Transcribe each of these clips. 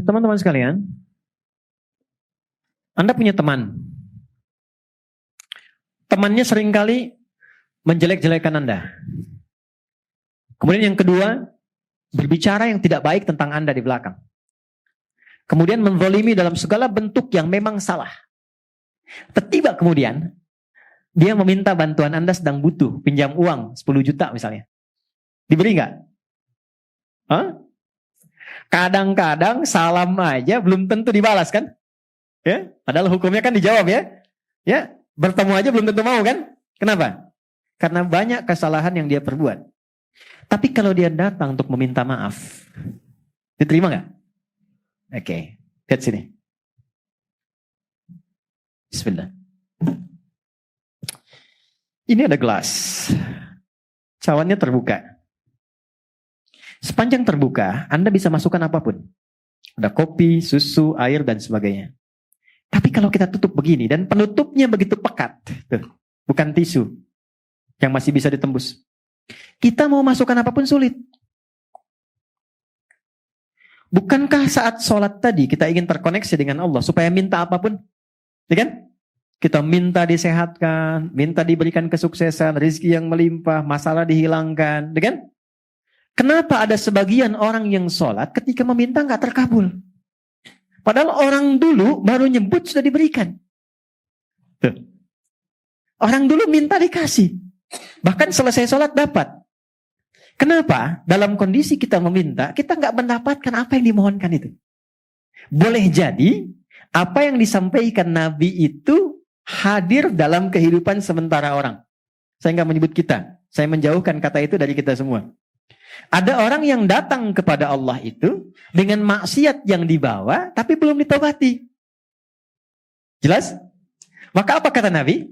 Teman-teman sekalian, Anda punya teman. Temannya seringkali menjelek-jelekan Anda. Kemudian yang kedua, berbicara yang tidak baik tentang Anda di belakang. Kemudian menzalimi dalam segala bentuk yang memang salah. Tiba kemudian, dia meminta bantuan Anda sedang butuh, pinjam uang 10 juta misalnya. Diberi nggak? Hah? Kadang-kadang salam aja belum tentu dibalas kan? Ya, padahal hukumnya kan dijawab ya. Ya, bertemu aja belum tentu mau kan? Kenapa? Karena banyak kesalahan yang dia perbuat. Tapi kalau dia datang untuk meminta maaf, diterima nggak? Oke, lihat sini. Bismillah. Ini ada gelas. Cawannya terbuka. Sepanjang terbuka, Anda bisa masukkan apapun. Ada kopi, susu, air, dan sebagainya. Tapi kalau kita tutup begini, dan penutupnya begitu pekat, tuh, bukan tisu, yang masih bisa ditembus. Kita mau masukkan apapun sulit. Bukankah saat sholat tadi, kita ingin terkoneksi dengan Allah, supaya minta apapun? Ya kan? Kita minta disehatkan, minta diberikan kesuksesan, rezeki yang melimpah, masalah dihilangkan, ya kan? Kenapa ada sebagian orang yang sholat ketika meminta nggak terkabul? Padahal orang dulu baru nyebut sudah diberikan. Tuh. Orang dulu minta dikasih. Bahkan selesai sholat dapat. Kenapa? Dalam kondisi kita meminta, kita nggak mendapatkan apa yang dimohonkan itu. Boleh jadi, apa yang disampaikan Nabi itu hadir dalam kehidupan sementara orang. Saya nggak menyebut kita. Saya menjauhkan kata itu dari kita semua. Ada orang yang datang kepada Allah itu dengan maksiat yang dibawa tapi belum ditobati. Jelas? Maka apa kata Nabi?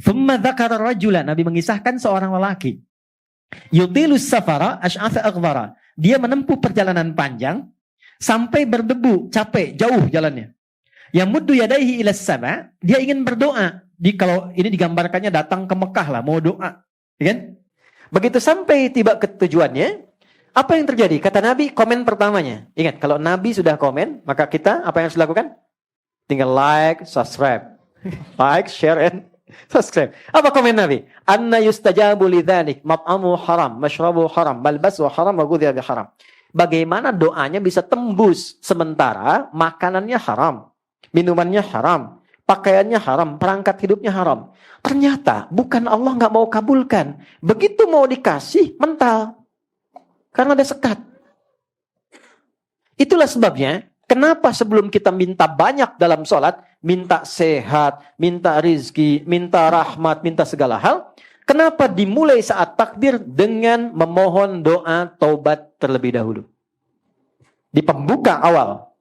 Thumma dzakara rajulan. Nabi mengisahkan seorang lelaki. Yutilus safara asy'atha aghbara. Dia menempuh perjalanan panjang sampai berdebu, capek, jauh jalannya. Yamuddu yadaihi ilas sama. Dia ingin berdoa. Kalau ini digambarkannya datang ke Mekah lah, mau doa. Ya kan? Begitu sampai tiba ke tujuannya, apa yang terjadi? Kata Nabi, komen pertamanya. Ingat, kalau Nabi sudah komen, maka kita apa yang harus dilakukan? Tinggal like, subscribe. Like, share, and subscribe. Apa komen Nabi? Anna yustajabu lidzanik, mat'amu haram, mashrabu haram, malbasu haram, wa ghudhiya biharam. Bagaimana doanya bisa tembus sementara makanannya haram, minumannya haram, pakaiannya haram, perangkat hidupnya haram. Ternyata bukan Allah nggak mau kabulkan. Begitu mau dikasih, mental. Karena ada sekat. Itulah sebabnya, kenapa sebelum kita minta banyak dalam sholat, minta sehat, minta rizki, minta rahmat, minta segala hal, kenapa dimulai saat takbir dengan memohon doa taubat terlebih dahulu? Di pembuka awal.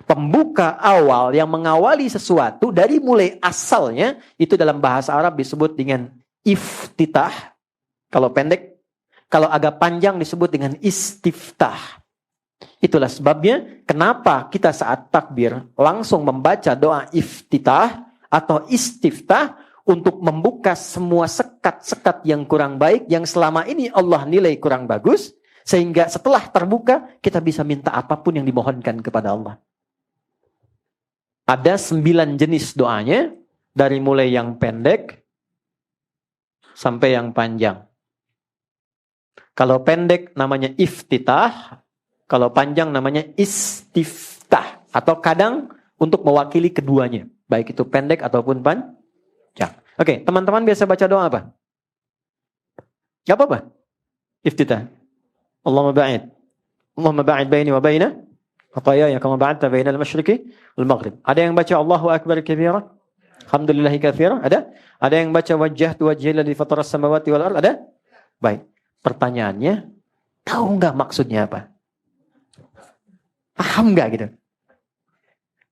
Pembuka awal yang mengawali sesuatu dari mulai asalnya itu dalam bahasa Arab disebut dengan iftitah. Kalau pendek, kalau agak panjang disebut dengan istiftah. Itulah sebabnya kenapa kita saat takbir langsung membaca doa iftitah atau istiftah untuk membuka semua sekat-sekat yang kurang baik yang selama ini Allah nilai kurang bagus, sehingga setelah terbuka kita bisa minta apapun yang dimohonkan kepada Allah. Ada 9 jenis doanya, dari mulai yang pendek sampai yang panjang. Kalau pendek namanya iftitah, kalau panjang namanya istiftah. Atau kadang untuk mewakili keduanya, baik itu pendek ataupun panjang. Oke, teman-teman biasa baca doa apa? Gak apa-apa. Iftitah. Allahumma ba'id baini wa baina khataaya kama ba'adta bainal masyriqi wal maghrib. Ada yang baca Allahu akbar kabira, alhamdulillahi katsira? Ada? Ada yang baca wajjahtu wajhiya alladzi fataras samawati wal ardh? Ada? Baik. Pertanyaannya, tahu enggak maksudnya apa? Paham enggak gitu?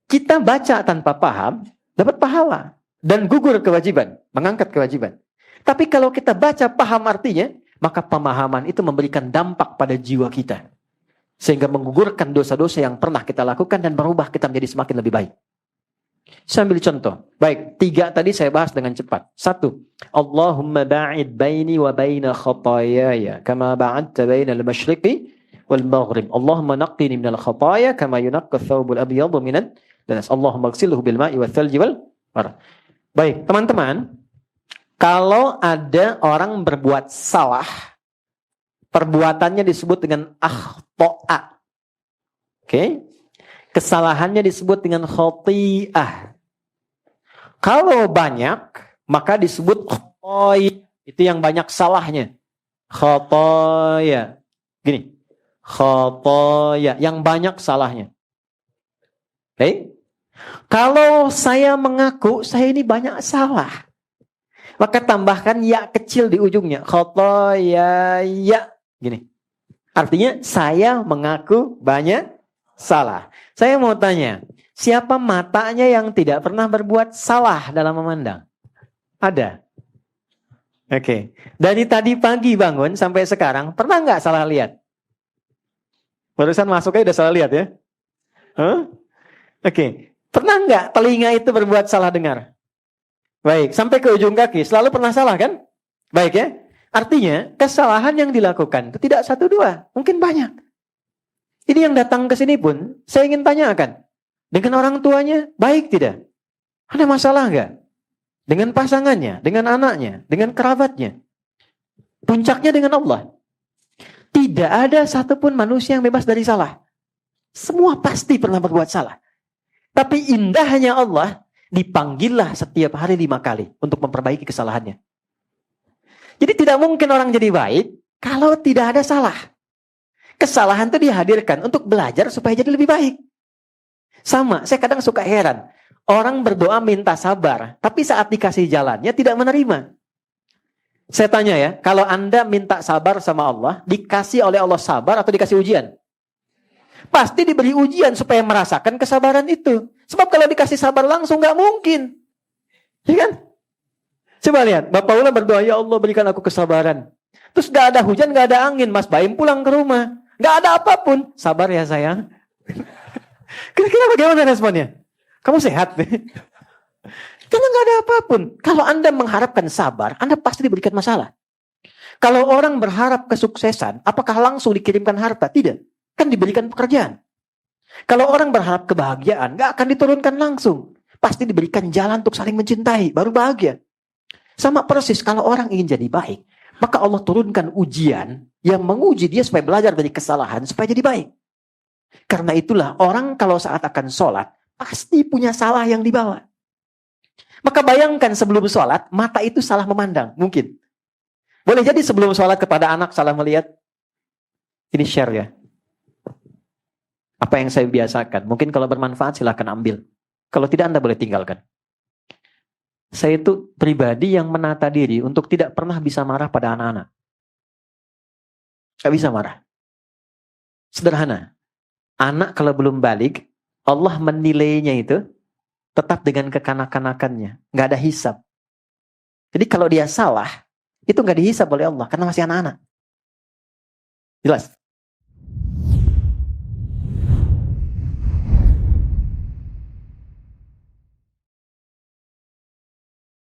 Kita baca tanpa paham, dapat pahala dan gugur kewajiban, mengangkat kewajiban. Tapi kalau kita baca paham artinya, maka pemahaman itu memberikan dampak pada jiwa kita. Sehingga menggugurkan dosa-dosa yang pernah kita lakukan dan merubah kita menjadi semakin lebih baik. Saya ambil contoh. Baik, 3 tadi saya bahas dengan cepat. 1. Allahumma ba'id baini wa baina khataayaya kama ba'adta bainal masyriqi wal maghrib. Allahumma naqqini minal khataaya kama yunaqqa thawbul abyadu minad danas. Allahumma ighsilhu bil ma'i wal thalji wal barad. Baik, teman-teman, kalau ada orang berbuat salah, perbuatannya disebut dengan akhta'a. Oke? Kesalahannya disebut dengan khati'ah. Kalau banyak, maka disebut khotoy. Itu yang banyak salahnya. Khotoya. Gini. Khotoya. Yang banyak salahnya. Oke? Kalau saya mengaku, saya ini banyak salah. Maka tambahkan ya kecil di ujungnya. Khotoya. Ya. Gini. Artinya, saya mengaku banyak salah. Saya mau tanya. Siapa matanya yang tidak pernah berbuat salah dalam memandang? Ada. Oke. Dari tadi pagi bangun sampai sekarang, pernah nggak salah lihat? Barusan masuknya udah salah lihat ya? Huh? Oke. Pernah nggak telinga itu berbuat salah dengar? Baik. Sampai ke ujung kaki, selalu pernah salah kan? Baik ya? Artinya, kesalahan yang dilakukan itu tidak satu dua, mungkin banyak. Ini yang datang ke sini pun, saya ingin tanyakan. Dengan orang tuanya, baik tidak? Ada masalah nggak? Dengan pasangannya, dengan anaknya, dengan kerabatnya. Puncaknya dengan Allah. Tidak ada satupun manusia yang bebas dari salah. Semua pasti pernah berbuat salah. Tapi indahnya Allah, dipanggillah setiap hari 5 kali untuk memperbaiki kesalahannya. Jadi tidak mungkin orang jadi baik kalau tidak ada salah. Kesalahan itu dihadirkan untuk belajar supaya jadi lebih baik. Sama, saya kadang suka heran. Orang berdoa minta sabar, tapi saat dikasih jalannya tidak menerima. Saya tanya ya, kalau Anda minta sabar sama Allah, dikasih oleh Allah sabar atau dikasih ujian? Pasti diberi ujian supaya merasakan kesabaran itu. Sebab kalau dikasih sabar langsung nggak mungkin. Ya kan? Coba lihat, Bapak Ula berdoa, ya Allah berikan aku kesabaran. Terus nggak ada hujan, nggak ada angin, Mas Baim pulang ke rumah. Nggak ada apapun. Sabar ya sayang. Kira-kira bagaimana responnya? Kamu sehat? Karena nggak ada apapun. Kalau Anda mengharapkan sabar, Anda pasti diberikan masalah. Kalau orang berharap kesuksesan, apakah langsung dikirimkan harta? Tidak. Kan diberikan pekerjaan. Kalau orang berharap kebahagiaan, nggak akan diturunkan langsung. Pasti diberikan jalan untuk saling mencintai, baru bahagia. Sama persis kalau orang ingin jadi baik, maka Allah turunkan ujian yang menguji dia supaya belajar dari kesalahan, supaya jadi baik. Karena itulah orang kalau saat akan sholat, pasti punya salah yang dibawa. Maka bayangkan sebelum sholat, mata itu salah memandang. Mungkin. Boleh jadi sebelum sholat kepada anak salah melihat. Ini share ya. Apa yang saya biasakan. Mungkin kalau bermanfaat silahkan ambil. Kalau tidak Anda boleh tinggalkan. Saya itu pribadi yang menata diri untuk tidak pernah bisa marah pada anak-anak. Gak bisa marah. Sederhana. Anak kalau belum balik, Allah menilainya itu tetap dengan kekanak-kanakannya. Gak ada hisab. Jadi kalau dia salah, itu gak dihisab oleh Allah. Karena masih anak-anak. Jelas?